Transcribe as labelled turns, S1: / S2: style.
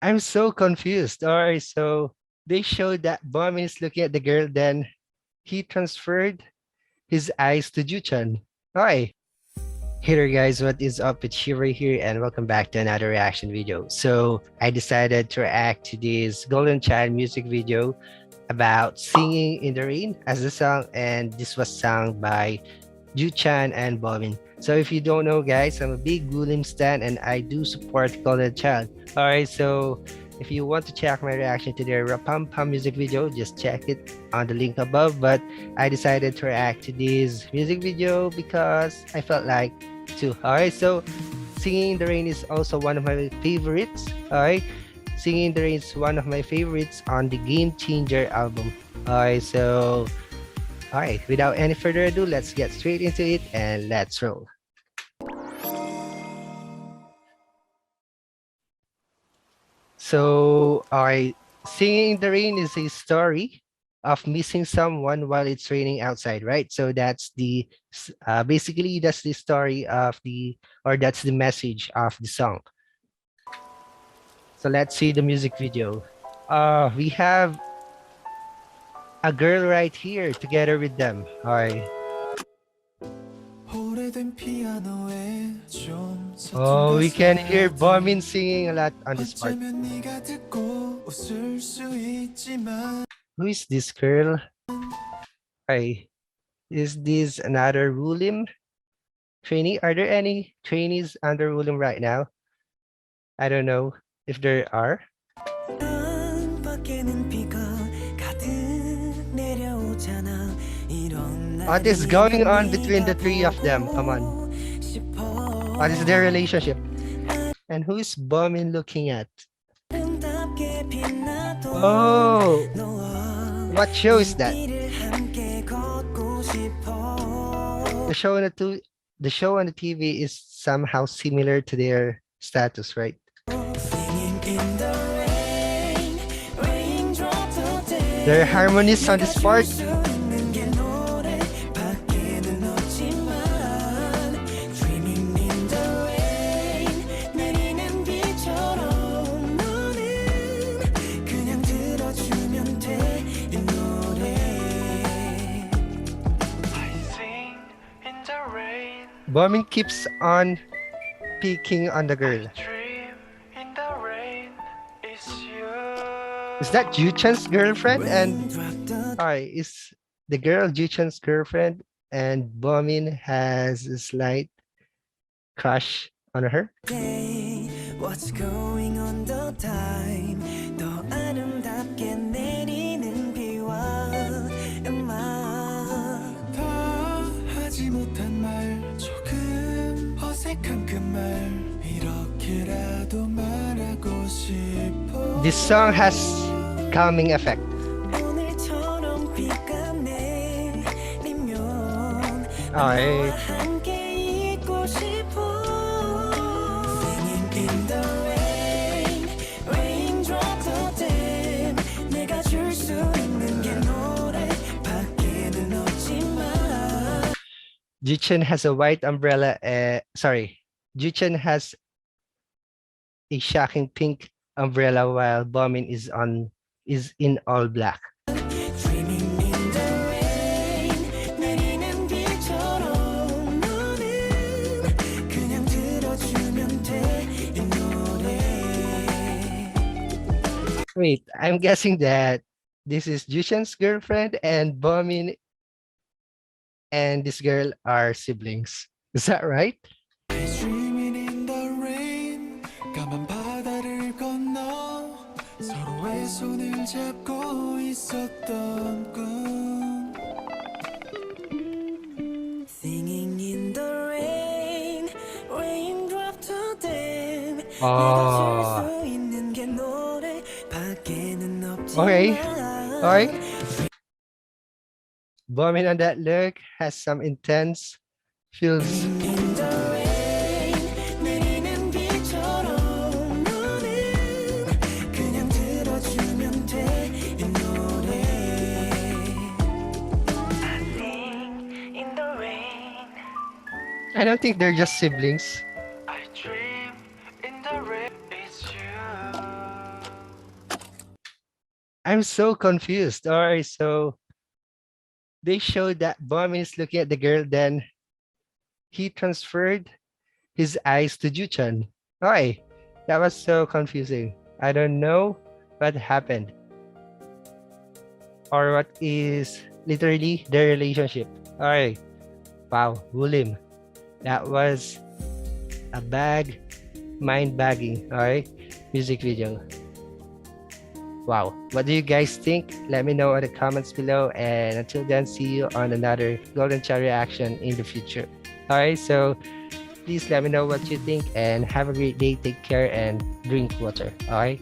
S1: I'm so confused. All right, so they showed that BoMin is looking at the girl, then he transferred his eyes to JooChan. Hi. Hey there guys, what is up? It's Shira here and welcome back to another reaction video. So I decided to react to this Golden Child music video about Singing in the Rain as the song, and this was sung by JooChan and BoMin. So if you don't know guys, I'm a big BoMin stan and I do support Golden Child. Alright, so if you want to check my reaction to their Rapam Pam music video, just check it on the link above. But I decided to react to this music video because I felt like to. Alright, so Singing in the Rain is also one of my favorites. Alright, Singing in the Rain is one of my favorites on the Game Changer album. Alright, so alright, without any further ado, let's get straight into it and let's roll. So, alright, Singing in the Rain is a story of missing someone while it's raining outside, right? So that's the basically that's the story of the, or that's the message of the song. So let's see the music video. We have a girl right here together with them. All right. Oh, we can hear BoMin singing a lot on this part. Who is this girl? Hi. Is this another Rulim trainee? Are there any trainees under Rulim right now? I don't know if there are. What is going on between the three of them? Come on. What is their relationship? And who is BoMin looking at? Oh, what show is that? The show on the TV is somehow similar to their status, right? Their harmonies on this part. BoMin keeps on peeking on the girl. Is that JooChan's girlfriend? And is the girl JooChan's girlfriend? And BoMin has a slight crush on her. What's going on the time? This song has calming effect. Alright. JooChan has a white umbrella. JooChan has a shocking pink umbrella while BoMin is in all black. Wait, I'm guessing that this is JooChan's girlfriend and BoMin and this girl are siblings. Is that right? Oh. Okay. Alright. BoMin on that look has some intense feels. I don't think they're just siblings. I dream in the rain, it's you. I'm so confused. Alright, so they showed that BoMin is looking at the girl, then he transferred his eyes to JooChan. Alright, that was so confusing. I don't know what happened or what is literally their relationship. Alright, wow, Wulim. That was a mind bagging, alright, music video. Wow, what do you guys think? Let me know in the comments below, and until then, see you on another Golden Child reaction in the future. Alright, so please let me know what you think and have a great day. Take care and drink water. Alright.